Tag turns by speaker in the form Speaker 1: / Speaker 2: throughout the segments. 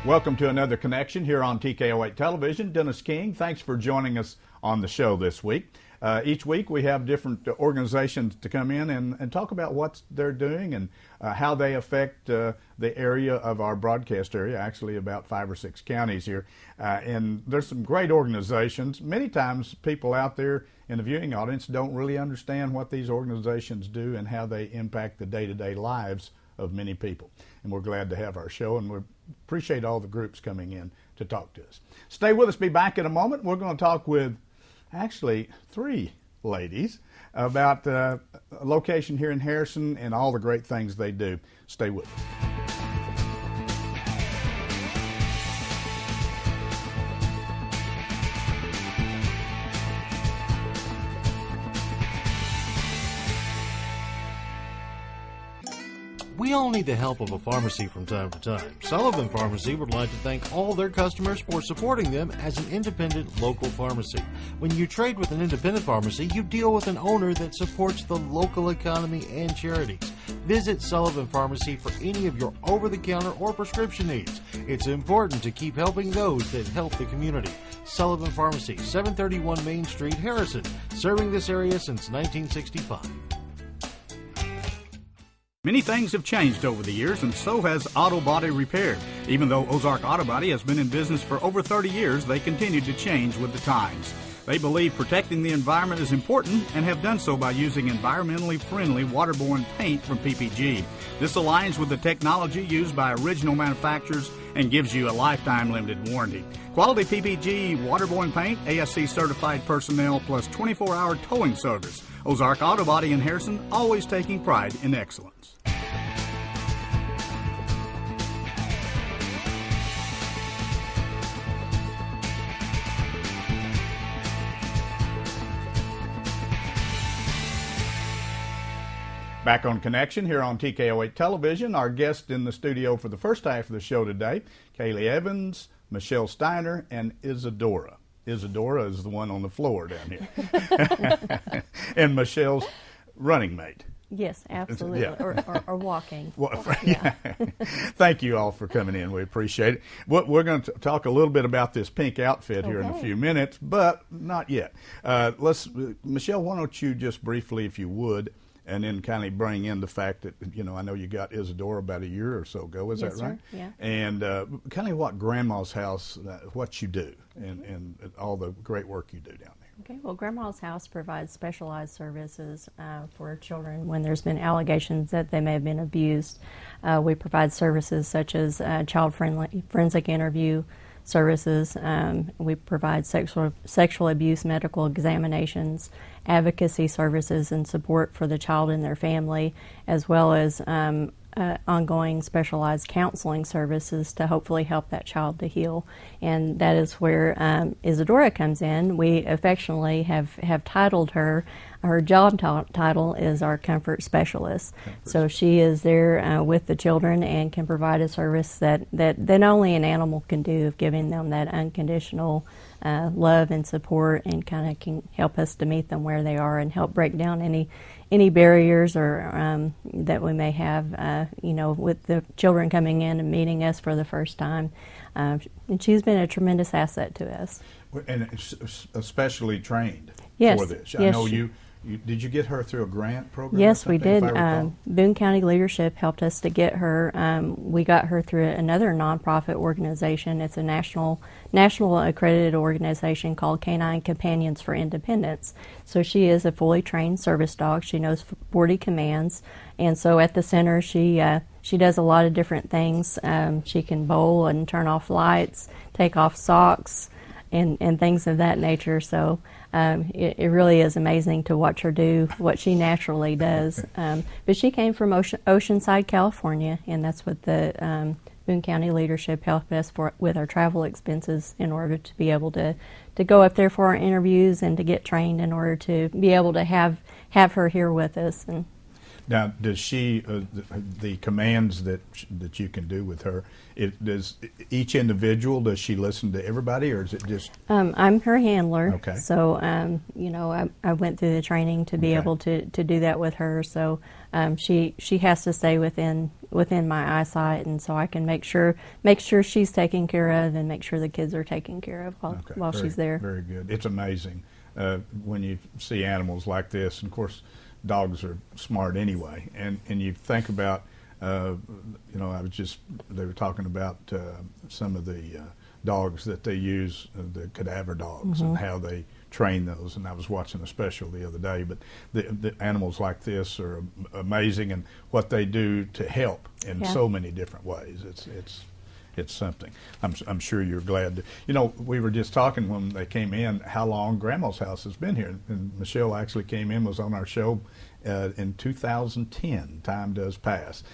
Speaker 1: Welcome to another connection here on TKO8 Television. Dennis King, thanks for joining us on the show this week. Each week we have different organizations to come in and talk about what they're doing and how they affect the area of our broadcast area, actually about 5 or 6 counties here. And there's some great organizations. Many times people out there in the viewing audience don't really understand what these organizations do and how they impact the day-to-day lives of many people. And we're glad to have our show, and we appreciate all the groups coming in to talk to us. Stay with us. Be back in a moment. We're going to talk with actually 3 ladies about a location here in Harrison and all the great things they do. Stay with us.
Speaker 2: We all need the help of a pharmacy from time to time. Sullivan Pharmacy would like to thank all their customers for supporting them as an independent local pharmacy. When you trade with an independent pharmacy, you deal with an owner that supports the local economy and charities. Visit Sullivan Pharmacy for any of your over-the-counter or prescription needs. It's important to keep helping those that help the community. Sullivan Pharmacy, 731 Main Street, Harrison, serving this area since 1965.
Speaker 1: Many things have changed over the years, and so has auto body repair. Even though Ozark Auto Body has been in business for over 30 years, they continue to change with the times. They believe protecting the environment is important and have done so by using environmentally friendly waterborne paint from PPG. This aligns with the technology used by original manufacturers and gives you a lifetime limited warranty. Quality PPG waterborne paint, ASC certified personnel, plus 24-hour towing service. Ozark Auto Body in Harrison, always taking pride in excellence. Back on Connection here on TKO8 Television. Our guest in the studio for the first half of the show today, Kaylee Evans, Michelle Steiner, and Isadora. Isadora is the one on the floor down here. And Michelle's running mate.
Speaker 3: Yes, absolutely,
Speaker 1: Yeah.
Speaker 3: or walking.
Speaker 1: Well, yeah. Thank you all for coming in. We appreciate it. We're going to talk a little bit about this pink outfit here in a few minutes, but not yet. Michelle, why don't you just briefly, if you would, and then kind of bring in the fact that, I know you got Isadora about a year or so ago, is
Speaker 3: Yes,
Speaker 1: that right?
Speaker 3: Sir. Yeah.
Speaker 1: And kind of what Grandma's House, what you do, and all the great work you do down there.
Speaker 3: Okay, well, Grandma's House provides specialized services for children when there's been allegations that they may have been abused. We provide services such as child-friendly forensic interview services. We provide sexual abuse medical examinations, advocacy services, and support for the child and their family, as well as ongoing specialized counseling services to hopefully help that child to heal. And that is where Isadora comes in. We affectionately have titled her job title is our comfort specialist. So she is there with the children and can provide a service that only an animal can do, of giving them that unconditional love and support, and kind of can help us to meet them where they are and help break down any barriers or that we may have, with the children coming in and meeting us for the first time. And she's been a tremendous asset to us.
Speaker 1: And especially trained
Speaker 3: Yes.
Speaker 1: for this.
Speaker 3: Yes,
Speaker 1: I know did you get her through a grant program?
Speaker 3: Yes, we did.
Speaker 1: If I recall?
Speaker 3: Boone County Leadership helped us to get her. We got her through another nonprofit organization. It's a national accredited organization called Canine Companions for Independence. So she is a fully trained service dog. She knows 40 commands, and so at the center she does a lot of different things. She can bowl and turn off lights, take off socks, and things of that nature. So it really is amazing to watch her do what she naturally does. But she came from Oceanside, California, and that's what the Boone County leadership helped us with our travel expenses in order to be able to go up there for our interviews and to get trained in order to be able to have her here with us. And
Speaker 1: Now, does she the commands that you can do with her? Does each individual, does she listen to everybody, or is it just?
Speaker 3: I'm her handler.
Speaker 1: Okay.
Speaker 3: So I went through the training to be able to do that with her. So she has to stay within my eyesight, and so I can make sure she's taken care of, and make sure the kids are taken care of while she's there.
Speaker 1: Very good. It's amazing when you see animals like this, and of course, dogs are smart anyway, and you think about, they were talking about some of the dogs that they use, the cadaver dogs, and how they train those, and I was watching a special the other day, but the animals like this are amazing, and what they do to help in so many different ways. It's something. I'm sure you're glad to. We were just talking when they came in how long Grandma's House has been here, and Michelle actually came in, was on our show in 2010. Time does pass.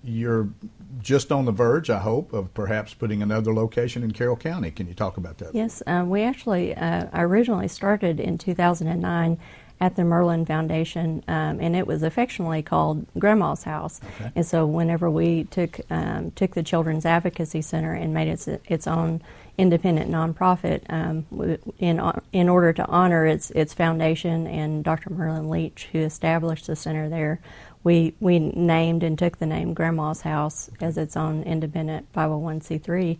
Speaker 1: You're just on the verge, I hope, of perhaps putting another location in Carroll County. Can you talk about that?
Speaker 3: Yes, we actually originally started in 2009 at the Merlin Foundation, and it was affectionately called Grandma's House.
Speaker 1: Okay.
Speaker 3: And so whenever we took the Children's Advocacy Center and made its own independent nonprofit, in order to honor its foundation and Dr. Merlin Leach, who established the center there, we named and took the name Grandma's House as its own independent 501c3.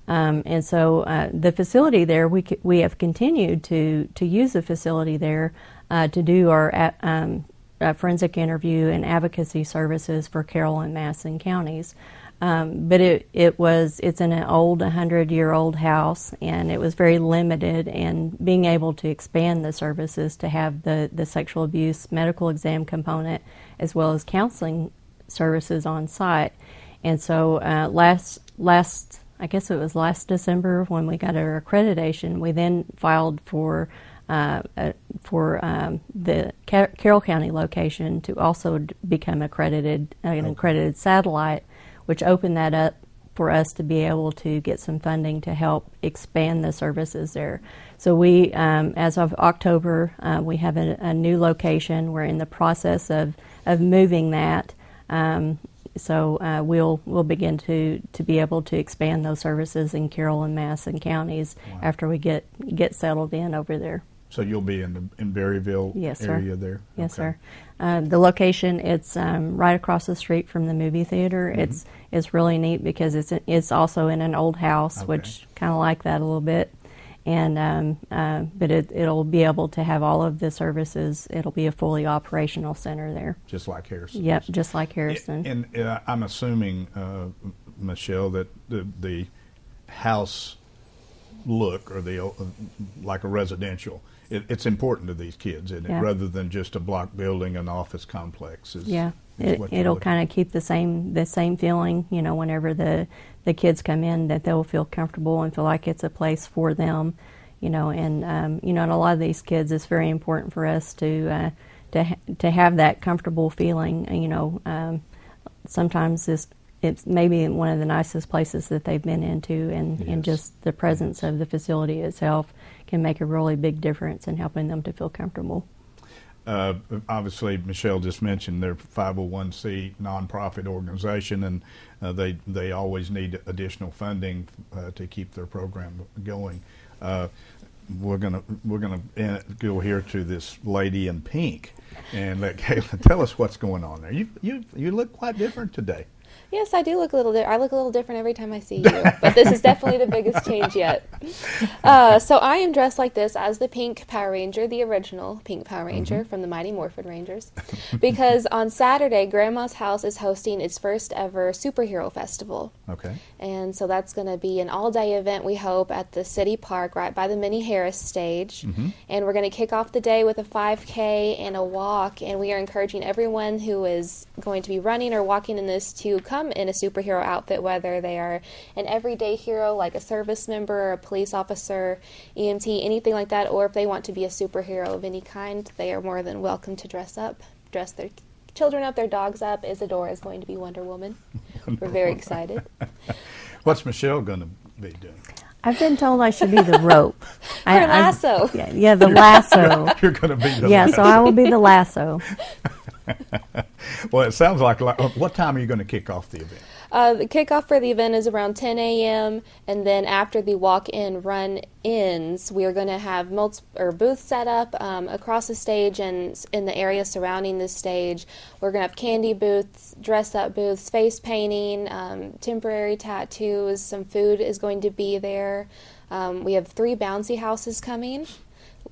Speaker 3: And so the facility there, we have continued to use the facility there to do our forensic interview and advocacy services for Carroll and Madison counties. But it's in an old 100-year-old house, and it was very limited, and being able to expand the services to have the sexual abuse medical exam component as well as counseling services on site. And so I guess it was last December when we got our accreditation, we then filed for the Carroll County location to also become an accredited satellite, which opened that up for us to be able to get some funding to help expand the services there. So we, as of October, we have a new location. We're in the process of moving that. So we'll begin to be able to expand those services in Carroll and Madison counties after we get settled in over there.
Speaker 1: So you'll be in Berryville area there?
Speaker 3: Yes, sir. The location, it's right across the street from the movie theater. It's really neat because it's also in an old house, which kind of like that a little bit. And but it'll be able to have all of the services. It'll be a fully operational center there.
Speaker 1: Just like Harrison.
Speaker 3: Yep, just like Harrison.
Speaker 1: And I'm assuming, Michelle, that the house look, or like a residential, it's important to these kids, isn't it? Rather than just a block building, an office complex.
Speaker 3: It'll kind of keep the same feeling, whenever the kids come in, that they'll feel comfortable and feel like it's a place for them, and and a lot of these kids, it's very important for us to have that comfortable feeling. Sometimes it's maybe one of the nicest places that they've been into, and just the presence of the facility itself can make a really big difference in helping them to feel comfortable.
Speaker 1: Obviously, Michelle just mentioned they're 501c nonprofit organization, and they always need additional funding to keep their program going. We're gonna go here to this lady in pink, and let Kayla tell us what's going on there. You look quite different today.
Speaker 4: Yes, I do look a little I look a little different every time I see you, but this is definitely the biggest change yet. So I am dressed like this as the Pink Power Ranger, the original Pink Power Ranger from the Mighty Morphin Rangers, because on Saturday, Grandma's House is hosting its first ever superhero festival.
Speaker 1: Okay.
Speaker 4: And so that's going to be an all-day event, we hope, at the City Park right by the Minnie Harris stage. And we're going to kick off the day with a 5K and a walk, and we are encouraging everyone who is going to be running or walking in this to come in a superhero outfit, whether they are an everyday hero like a service member or a police officer, EMT, anything like that, or if they want to be a superhero of any kind, they are more than welcome to dress their children up, their dogs up. Isadora is going to be Wonder Woman. We're very excited.
Speaker 1: What's Michelle going to be doing?
Speaker 3: I've been told I should be the rope.
Speaker 4: Her lasso.
Speaker 3: Yeah, the lasso.
Speaker 1: You're going to be the
Speaker 3: lasso. So I will be the lasso.
Speaker 1: Well, it sounds like what time are you going to kick off the event?
Speaker 4: The kickoff for the event is around 10 a.m. and then after the walk-in run ends, we are going to have booths set up across the stage and in the area surrounding the stage. We're going to have candy booths, dress-up booths, face painting, temporary tattoos. Some food is going to be there. We have 3 bouncy houses coming.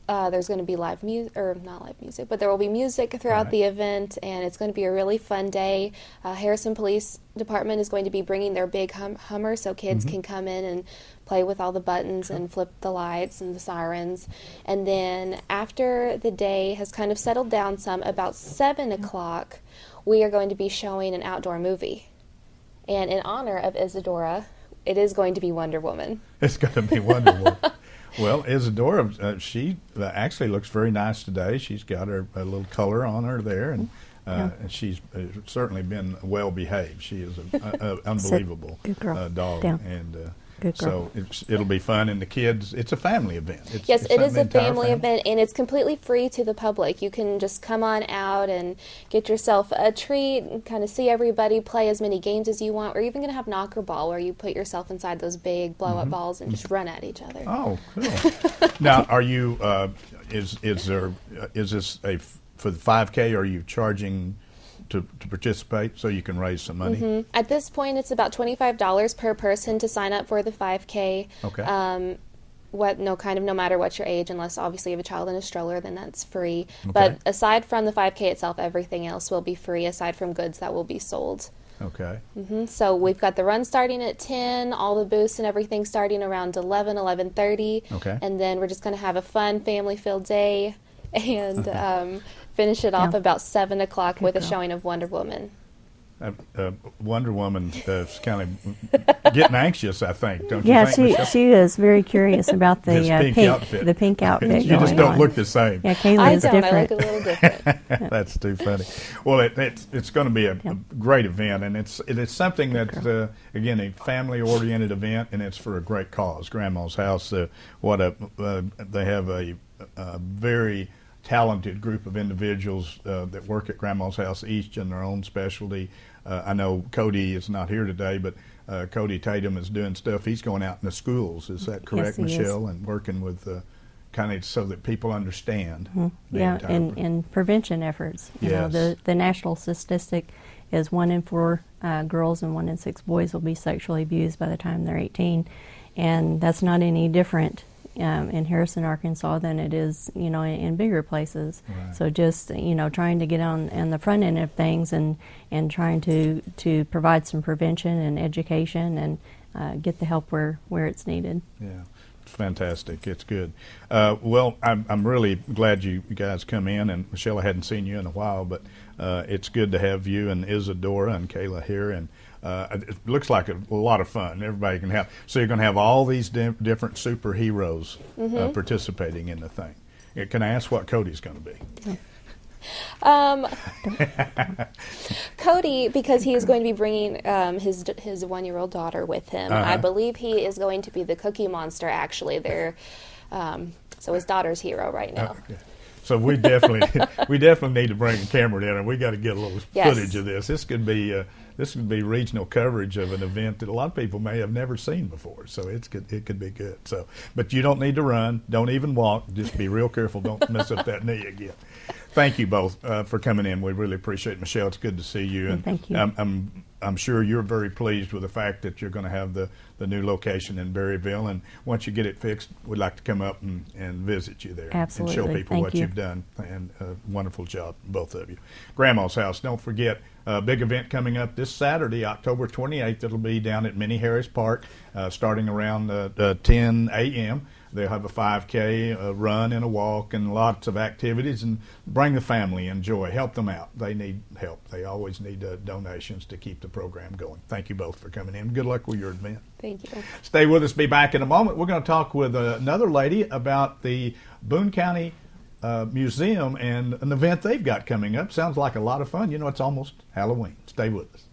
Speaker 4: There's going to be live music, or not live music, but there will be music throughout the event, and it's going to be a really fun day. Harrison Police Department is going to be bringing their big Hummer so kids can come in and play with all the buttons and flip the lights and the sirens. And then after the day has kind of settled down some, about 7 o'clock, we are going to be showing an outdoor movie. And in honor of Isadora, it is going to be Wonder Woman.
Speaker 1: It's going to be Wonder Woman. Well, Isadora, she actually looks very nice today. She's got a little color on her there, and she's certainly been well behaved. She is an unbelievable dog, and so it'll be fun. And the kids, it's a family event.
Speaker 4: Yes, it is a family event, and it's completely free to the public. You can just come on out and get yourself a treat, and kind of see everybody, play as many games as you want. We're even going to have knocker ball, where you put yourself inside those big blow-up balls and just run at each other.
Speaker 1: Oh, cool. Now, are you? Is this for the 5K? Are you charging to participate so you can raise some money?
Speaker 4: At this point, it's about $25 per person to sign up for the 5K.
Speaker 1: Okay.
Speaker 4: No matter what your age, unless obviously you have a child in a stroller, then that's free. Okay. But aside from the 5K itself, everything else will be free, aside from goods that will be sold.
Speaker 1: Okay.
Speaker 4: So we've got the run starting at 10, all the booths and everything starting around 11:30.
Speaker 1: Okay.
Speaker 4: And then we're just going to have a fun, family-filled day and finish it off about 7 o'clock with a showing of Wonder Woman.
Speaker 1: Wonder Woman is kind of getting anxious, I think, don't you think,
Speaker 3: Michelle? She is very curious about the pink outfit.
Speaker 1: You just don't look the same.
Speaker 3: Yeah, Kayla is different.
Speaker 4: I look a little different.
Speaker 1: That's too funny. Well, it's going to be a great event, and it is something that, again, a family-oriented event, and it's for a great cause. Grandma's House, they have a very talented group of individuals that work at Grandma's House, each in their own specialty. I know Cody is not here today, but Cody Tatum is doing stuff. He's going out in the schools. Is that correct,
Speaker 3: yes,
Speaker 1: Michelle? And working with kind of so that people understand.
Speaker 3: And prevention efforts. You know, the national statistic is 1 in 4 girls and 1 in 6 boys will be sexually abused by the time they're 18, and that's not any different in Harrison, Arkansas, than it is, in bigger places.
Speaker 1: Right.
Speaker 3: So just, trying to get on the front end of things and trying to provide some prevention and education and get the help where it's needed.
Speaker 1: Yeah, it's fantastic. It's good. Well, I'm really glad you guys come in, and Michelle, I hadn't seen you in a while, but it's good to have you and Isadora and Kayla here, and it looks like a lot of fun. Everybody can have. So you're going to have all these different superheroes participating in the thing. Can I ask what Cody's going to be?
Speaker 4: Cody, because he is going to be bringing his 1-year-old daughter with him. I believe he is going to be the Cookie Monster. Actually, so his daughter's hero right now.
Speaker 1: Okay. So we definitely need to bring a camera down, and we got to get a little footage of this. This could be regional coverage of an event that a lot of people may have never seen before. So it could be good. So, but you don't need to run. Don't even walk. Just be real careful. Don't mess up that knee again. Thank you both for coming in. We really appreciate it. Michelle, it's good to see you. And
Speaker 3: thank you.
Speaker 1: I'm sure you're very pleased with the fact that you're going to have the new location in Berryville. And once you get it fixed, we'd like to come up and visit you there.
Speaker 3: Absolutely.
Speaker 1: And show people what you've done. And wonderful job, both of you. Grandma's House, don't forget, a big event coming up this Saturday, October 28th. It'll be down at Minnie Harris Park, starting around 10 a.m. They'll have a 5K, a run and a walk, and lots of activities. And bring the family, enjoy, help them out. They need help. They always need donations to keep the program going. Thank you both for coming in. Good luck with your event.
Speaker 4: Thank you.
Speaker 1: Stay with us. Be back in a moment. We're going to talk with another lady about the Boone County Museum and an event they've got coming up. Sounds like a lot of fun. It's almost Halloween. Stay with us.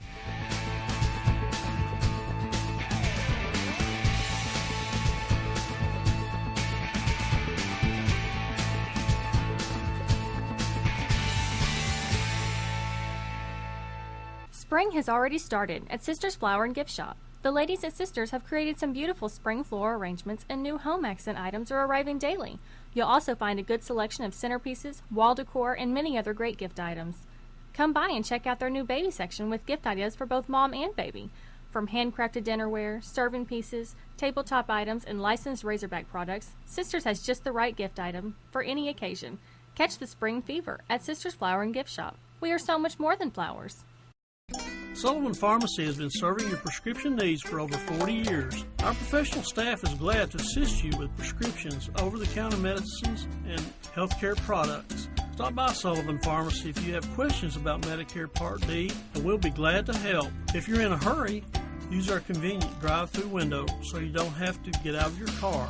Speaker 5: Spring has already started at Sisters Flower and Gift Shop. The ladies at Sisters have created some beautiful spring floral arrangements, and new home accent items are arriving daily. You'll also find a good selection of centerpieces, wall decor, and many other great gift items. Come by and check out their new baby section with gift ideas for both mom and baby. From handcrafted dinnerware, serving pieces, tabletop items, and licensed Razorback products, Sisters has just the right gift item for any occasion. Catch the spring fever at Sisters Flower and Gift Shop. We are so much more than flowers.
Speaker 6: Sullivan Pharmacy has been serving your prescription needs for over 40 years. Our professional staff is glad to assist you with prescriptions, over-the-counter medicines, and healthcare products. Stop by Sullivan Pharmacy if you have questions about Medicare Part D, and we'll be glad to help. If you're in a hurry, use our convenient drive-through window so you don't have to get out of your car.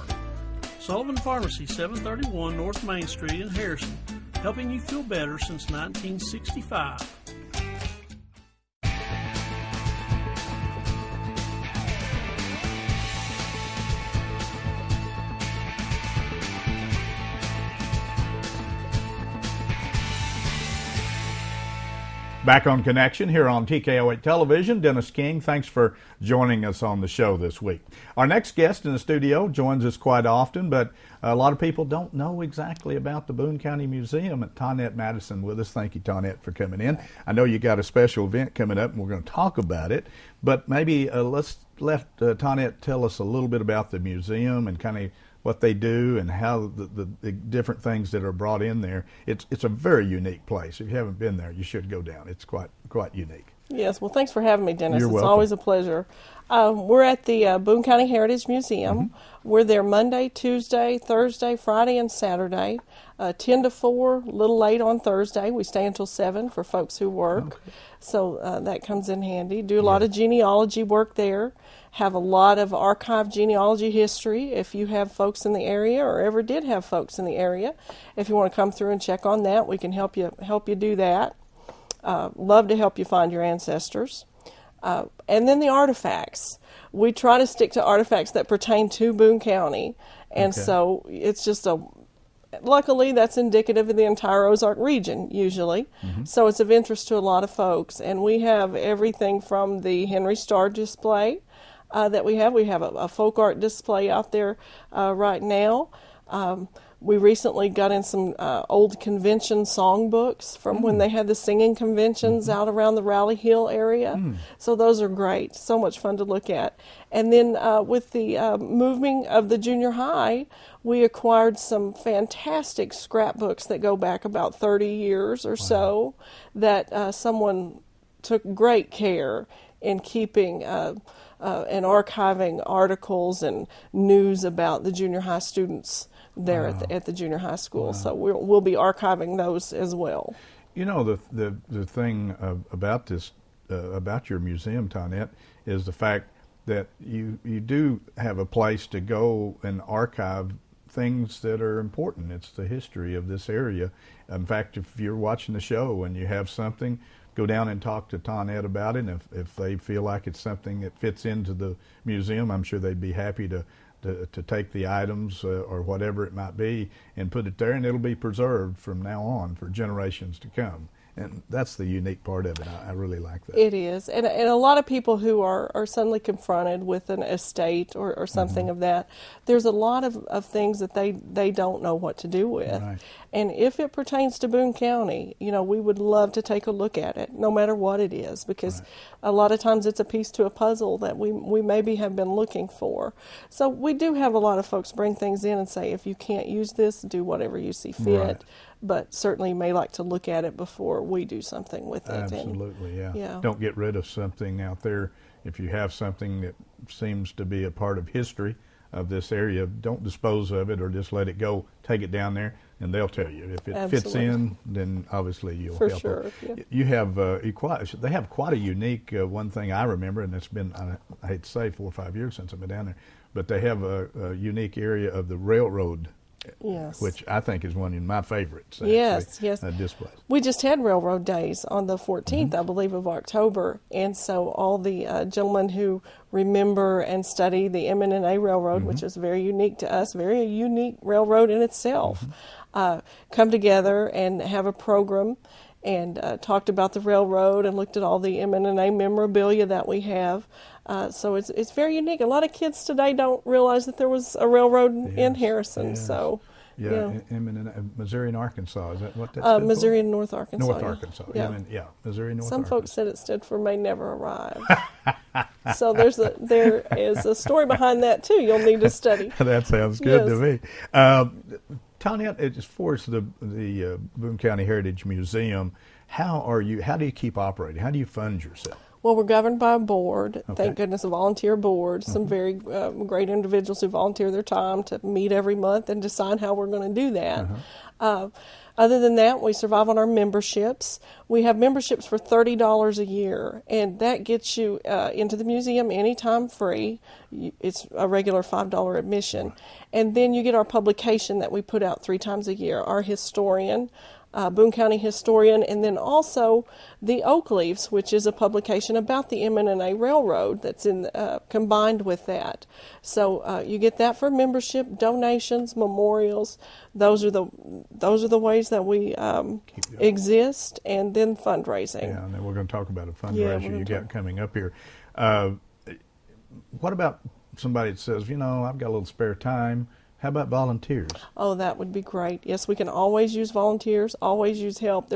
Speaker 6: Sullivan Pharmacy, 731 North Main Street in Harrison, helping you feel better since 1965.
Speaker 1: Back on Connection here on TKO8 Television. Dennis King, thanks for joining us on the show this week. Our next guest in the studio joins us quite often, but a lot of people don't know exactly about the Boone County Museum. Tonette Madison with us. Thank you, Tonette, for coming in. I know you got a special event coming up, and we're going to talk about it, but maybe let's let Tonette tell us a little bit about the museum and kind of what they do and how the different things that are brought in there. It's a very unique place. If you haven't been there, you should go down. It's quite unique.
Speaker 7: Yes, well, thanks for having me, Dennis.
Speaker 1: You're
Speaker 7: it's
Speaker 1: welcome.
Speaker 7: Always a pleasure. We're at the Boone County Heritage Museum.
Speaker 1: Mm-hmm.
Speaker 7: We're there Monday, Tuesday, Thursday, Friday, and Saturday, 10 to 4, a little late on Thursday. We stay until 7 for folks who work,
Speaker 1: Okay.
Speaker 7: so that comes in handy. Do a lot of genealogy work there. Have a lot of archived genealogy history if you have folks in the area or ever did have folks in the area. If you want to come through and check on that, we can help you do that. Love to help you find your ancestors. And then the artifacts. We try to stick to artifacts that pertain to Boone County. And so it's just luckily that's indicative of the entire Ozark region usually. Mm-hmm. So it's of interest to a lot of folks. And we have everything from the Henry Starr display that we have. We have a folk art display out there right now. We recently got in some old convention songbooks from when they had the singing conventions out around the Rowley Hill area. So those are great. So much fun to look at. And then with the moving of the junior high, we acquired some fantastic scrapbooks that go back about 30 years or so that someone took great care in keeping and archiving articles and news about the junior high students there at the junior high school. Wow. So we'll be archiving those as well.
Speaker 1: You know, the thing about this, about your museum, Tonette, is the fact that you do have a place to go and archive things that are important. It's the history of this area. In fact, if you're watching the show and you have something, go down and talk to Tonette about it. And if they feel like it's something that fits into the museum, I'm sure they'd be happy to take the items or whatever it might be and put it there, and it'll be preserved from now on for generations to come. And that's the unique part of it. I really like that.
Speaker 7: It is. And a lot of people who are suddenly confronted with an estate or something of that, there's a lot of things that they don't know what to do with.
Speaker 1: Right.
Speaker 7: And if it pertains to Boone County, you know, we would love to take a look at it, no matter what it is, because a lot of times it's a piece to a puzzle that we maybe have been looking for. So we do have a lot of folks bring things in and say, if you can't use this, do whatever you see fit.
Speaker 1: Right.
Speaker 7: But certainly you may like to look at it before we do something with it.
Speaker 1: Absolutely,
Speaker 7: and,
Speaker 1: yeah. Don't get rid of something out there. If you have something that seems to be a part of history of this area, don't dispose of it or just let it go. Take it down there, and they'll tell you. If it fits in, then obviously you'll help. For
Speaker 7: sure, yeah.
Speaker 1: You have they have quite a unique one thing I remember, and it's been, I hate to say, 4 or 5 years since I've been down there, but they have a unique area of the railroad.
Speaker 7: Yes.
Speaker 1: Which I think is one of my favorites. Actually,
Speaker 7: yes.
Speaker 1: Displays.
Speaker 7: We just had Railroad Days on the 14th, I believe, of October, and so all the gentlemen who remember and study the M&A Railroad, which is very unique to us, very unique railroad in itself, come together and have a program. and talked about the railroad and looked at all the M&A memorabilia that we have. So it's very unique. A lot of kids today don't realize that there was a railroad in Harrison.
Speaker 1: Yes.
Speaker 7: So.
Speaker 1: Yeah, Missouri and Arkansas. Is that what that stood
Speaker 7: Missouri
Speaker 1: for?
Speaker 7: and North Arkansas.
Speaker 1: North Arkansas.
Speaker 7: Yeah,
Speaker 1: Missouri, North
Speaker 7: Some
Speaker 1: Arkansas.
Speaker 7: folks said it stood for May Never Arrive. So there is a story behind that too. You'll need to study.
Speaker 1: That sounds good to me. Tanya, as far as the Boone County Heritage Museum, how do you keep operating? How do you fund yourself?
Speaker 7: Well, we're governed by a board.
Speaker 1: Okay.
Speaker 7: Thank goodness, a volunteer board. Some very great individuals who volunteer their time to meet every month and decide how we're going to do that. Other than that, we survive on our memberships. We have memberships for $30 a year, and that gets you into the museum anytime free. It's a regular $5 admission. And then you get our publication that we put out 3 times a year, our historian, Boone County Historian, and then also the Oak Leaves, which is a publication about the M&A Railroad that's combined with that. So you get that for membership, donations, memorials. Those are the ways that we exist, and then fundraising.
Speaker 1: Yeah, and then we're going to talk about a fundraiser you got coming up here. What about somebody that says, I've got a little spare time? How about volunteers? Oh,
Speaker 7: that would be great. Yes, we can always use volunteers, always use help.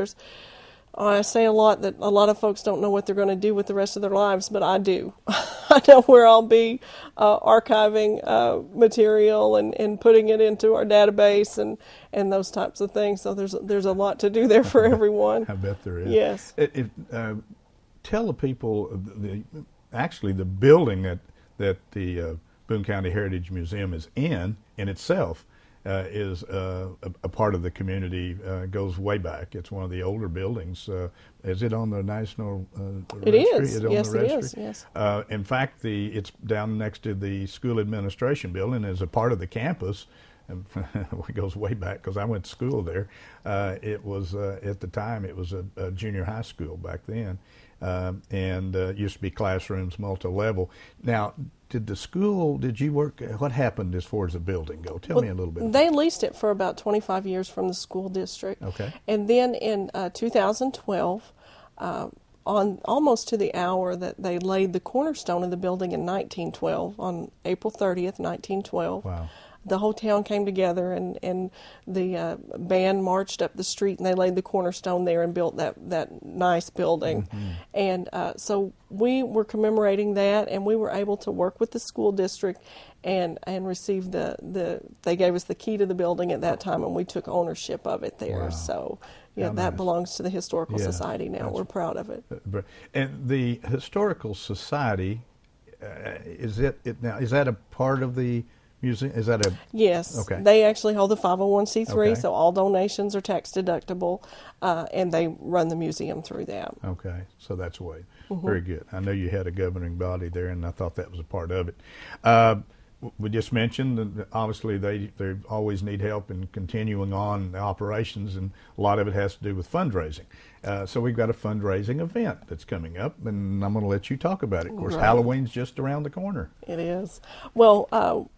Speaker 7: I say a lot that a lot of folks don't know what they're going to do with the rest of their lives, but I do. I know where I'll be archiving material and putting it into our database and those types of things. So there's a lot to do there for everyone.
Speaker 1: I bet there is.
Speaker 7: Yes.
Speaker 1: Tell the people the building that the Boone County Heritage Museum is in itself is a part of the community, goes way back. It's one of the older buildings. Is it on the National
Speaker 7: It
Speaker 1: Registry?
Speaker 7: is.
Speaker 1: Is it
Speaker 7: Yes,
Speaker 1: on the registry?
Speaker 7: it is. Yes.
Speaker 1: In fact, it's down next to the school administration building as a part of the campus. And it goes way back because I went to school there. It was at the time it was a junior high school back then, and used to be classrooms multi-level. Now, did you work? What happened as far as the building go? Tell me a little bit.
Speaker 7: They leased it for about 25 years from the school district.
Speaker 1: Okay.
Speaker 7: And then in 2012, on almost to the hour that they laid the cornerstone of the building in 1912, on April 30th, 1912.
Speaker 1: Wow.
Speaker 7: The whole town came together, and the band marched up the street, and they laid the cornerstone there and built that nice building. Mm-hmm. And so we were commemorating that, and we were able to work with the school district and receive they gave us the key to the building at that time, and we took ownership of it there.
Speaker 1: Wow.
Speaker 7: So
Speaker 1: How
Speaker 7: that
Speaker 1: nice.
Speaker 7: Belongs to the Historical Society now. We're proud of it.
Speaker 1: And the Historical Society, is that a part of the museum? Is that a
Speaker 7: Yes.
Speaker 1: Okay.
Speaker 7: They actually hold the 501c3,
Speaker 1: Okay.
Speaker 7: so all donations are tax deductible, and they run the museum through that.
Speaker 1: Okay, so that's a way.
Speaker 7: Mm-hmm.
Speaker 1: Very good. I know you had a governing body there, and I thought that was a part of it. We just mentioned that obviously they always need help in continuing on the operations, and a lot of it has to do with fundraising. So we've got a fundraising event that's coming up, and I'm going to let you talk about it. Of course,
Speaker 7: Right.
Speaker 1: Halloween's just around the corner.
Speaker 7: It is. Well,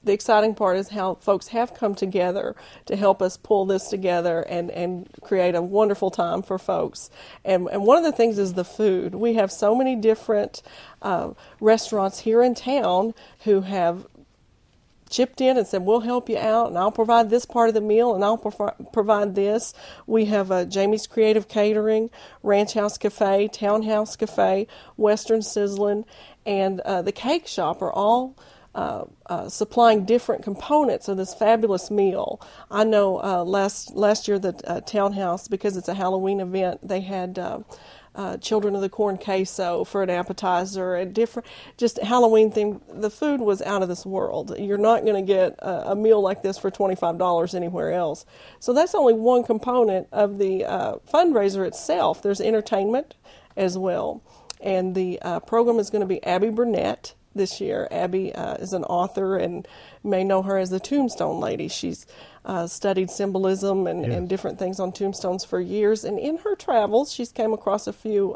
Speaker 7: the exciting part is how folks have come together to help us pull this together and create a wonderful time for folks. And one of the things is the food. We have so many different restaurants here in town who have chipped in and said, we'll help you out, and I'll provide this part of the meal, and I'll provide this. We have Jamie's Creative Catering, Ranch House Cafe, Townhouse Cafe, Western Sizzlin', and the Cake Shop are all supplying different components of this fabulous meal. I know last year the Townhouse, because it's a Halloween event, they had Children of the Corn queso for an appetizer, and different, just Halloween theme. The food was out of this world. You're not going to get a meal like this for $25 anywhere else. So that's only one component of the fundraiser itself. There's entertainment as well. And the program is going to be Abby Burnett this year. Abby is an author, and you may know her as the Tombstone Lady. She's studied symbolism and different things on tombstones for years. And in her travels, she's came across a few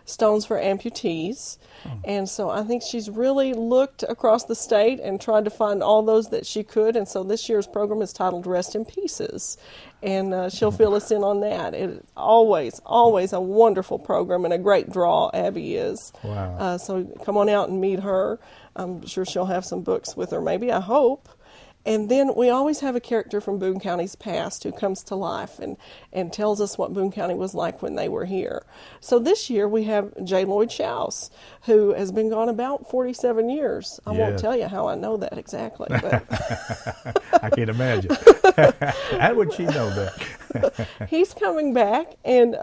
Speaker 7: stones for amputees. And so I think she's really looked across the state and tried to find all those that she could. And so this year's program is titled Rest in Pieces. and she'll fill us in on that. It's always a wonderful program and a great draw, Abby is.
Speaker 1: Wow.
Speaker 7: So come on out and meet her. I'm sure she'll have some books with her, maybe, I hope. And then we always have a character from Boone County's past who comes to life and tells us what Boone County was like when they were here. So this year we have J. Lloyd Shouse, who has been gone about 47 years. I won't tell you how I know that exactly. But
Speaker 1: I can't imagine. How would she know that?
Speaker 7: He's coming back, and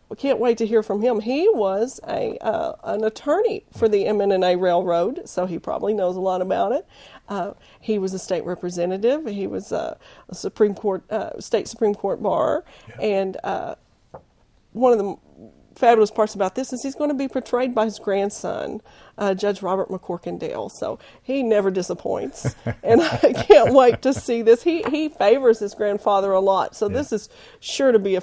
Speaker 7: we can't wait to hear from him. He was an attorney for the M&A Railroad, so he probably knows a lot about it. He was a state representative. He was a Supreme Court, state Supreme Court bar, and one of the fabulous parts about this is he's going to be portrayed by his grandson, Judge Robert McCorkindale. So he never disappoints, and I can't wait to see this. He favors his grandfather a lot, so this is sure to be a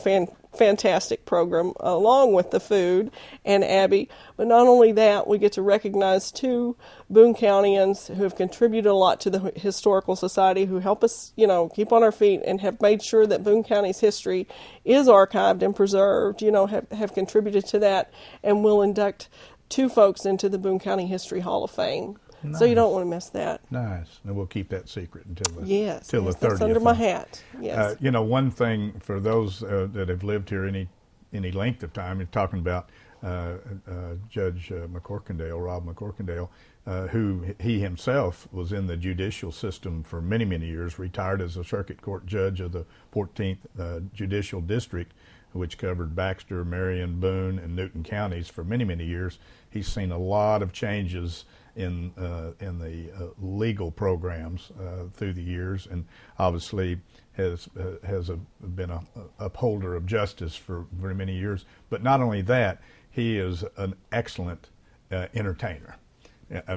Speaker 7: fantastic program, along with the food and Abby. But not only that, we get to recognize two Boone Countyans who have contributed a lot to the Historical Society, who help us, keep on our feet and have made sure that Boone County's history is archived and preserved, have contributed to that, and will induct two folks into the Boone County History Hall of Fame. Nice. So you don't want to miss that.
Speaker 1: Nice. And we'll keep that secret until the
Speaker 7: the 30th.
Speaker 1: That's
Speaker 7: under my hat. Yes.
Speaker 1: One thing for those that have lived here any length of time, you're talking about Judge McCorkindale, Rob McCorkindale, who he himself was in the judicial system for many, many years, retired as a circuit court judge of the 14th Judicial District, which covered Baxter, Marion, Boone, and Newton counties for many, many years. He's seen a lot of changes in the legal programs through the years, and obviously has been a upholder of justice for very many years. But not only that, he is an excellent entertainer.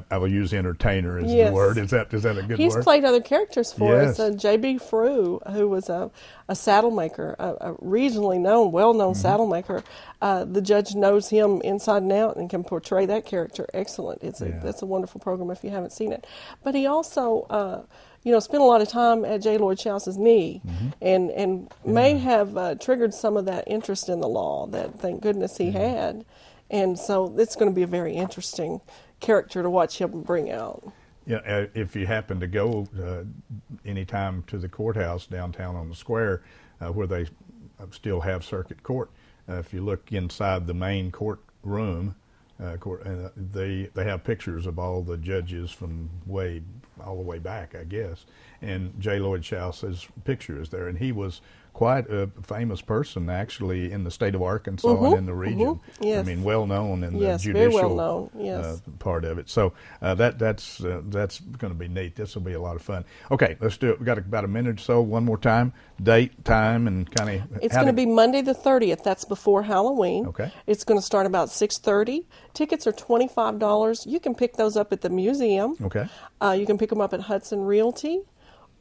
Speaker 1: I will use entertainer as the word. Is that a good word?
Speaker 7: He's played other characters for us. J.B. Frew, who was a saddle maker, a regionally known, well-known saddle maker. The judge knows him inside and out and can portray that character excellent. That's a wonderful program if you haven't seen it. But he also spent a lot of time at J. Lloyd Shouse's knee, and may have triggered some of that interest in the law that, thank goodness, he had. And so it's going to be a very interesting character to watch him bring out.
Speaker 1: Yeah, if you happen to go anytime to the courthouse downtown on the square, where they still have circuit court, if you look inside the main courtroom, they have pictures of all the judges from all the way back, I guess. And J. Lloyd Shouse's picture is there, and he was quite a famous person, actually, in the state of Arkansas and in the region.
Speaker 7: Yes.
Speaker 1: I mean, well known in the judicial
Speaker 7: very well known. Yes.
Speaker 1: Part of it. So that's going to be neat. This will be a lot of fun. Okay, let's do it. We've got about a minute or so. One more time, date, time, and kind of.
Speaker 7: It's going to be Monday the 30th. That's before Halloween.
Speaker 1: Okay.
Speaker 7: It's going to start about 6:30. Tickets are $25. You can pick those up at the museum.
Speaker 1: Okay.
Speaker 7: You can pick them up at Hudson Realty,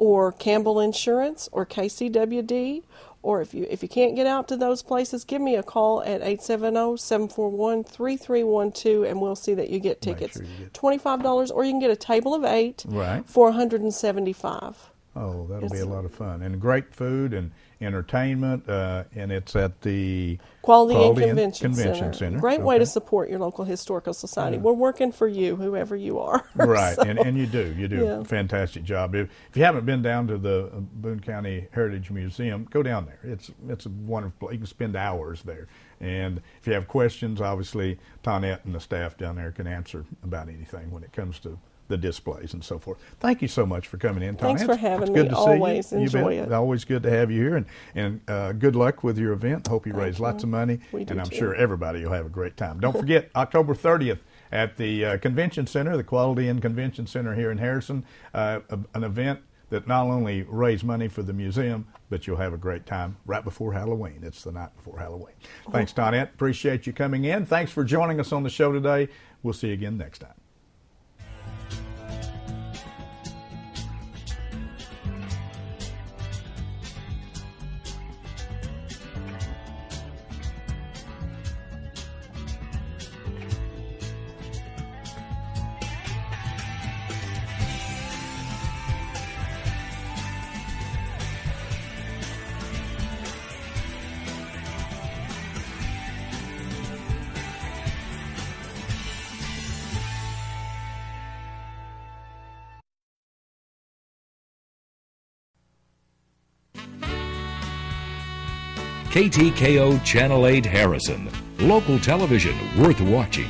Speaker 7: or Campbell Insurance, or KCWD, or if you can't get out to those places, give me a call at 870-741-3312, and we'll see that you get tickets.
Speaker 1: Sure you get
Speaker 7: $25, or you can get a table of 8
Speaker 1: right.
Speaker 7: for $175.
Speaker 1: Oh, that'll be a lot of fun. And great food and entertainment, and it's at the
Speaker 7: Quality and Convention Center. Great way
Speaker 1: Okay.
Speaker 7: to support your local historical society. Yeah. We're working for you, whoever you are.
Speaker 1: Right,
Speaker 7: So,
Speaker 1: and you do a fantastic job. If you haven't been down to the Boone County Heritage Museum, go down there. It's a wonderful place. You can spend hours there. And if you have questions, obviously, Tonette and the staff down there can answer about anything when it comes to the displays and so forth. Thank you so much for coming in, Tonette.
Speaker 7: Thanks for having
Speaker 1: it's
Speaker 7: me.
Speaker 1: good to
Speaker 7: Always
Speaker 1: see you.
Speaker 7: Enjoy it.
Speaker 1: Always good to have you here, and good luck with your event. Hope you raise lots of money, and I'm sure everybody will have a great time. Don't forget, October 30th at the Convention Center, the Quality and Convention Center here in Harrison, an event that not only raise money for the museum, but you'll have a great time right before Halloween. It's the night before Halloween. Thanks, Tonette. Appreciate you coming in. Thanks for joining us on the show today. We'll see you again next time.
Speaker 8: KTKO Channel 8 Harrison. Local television worth watching.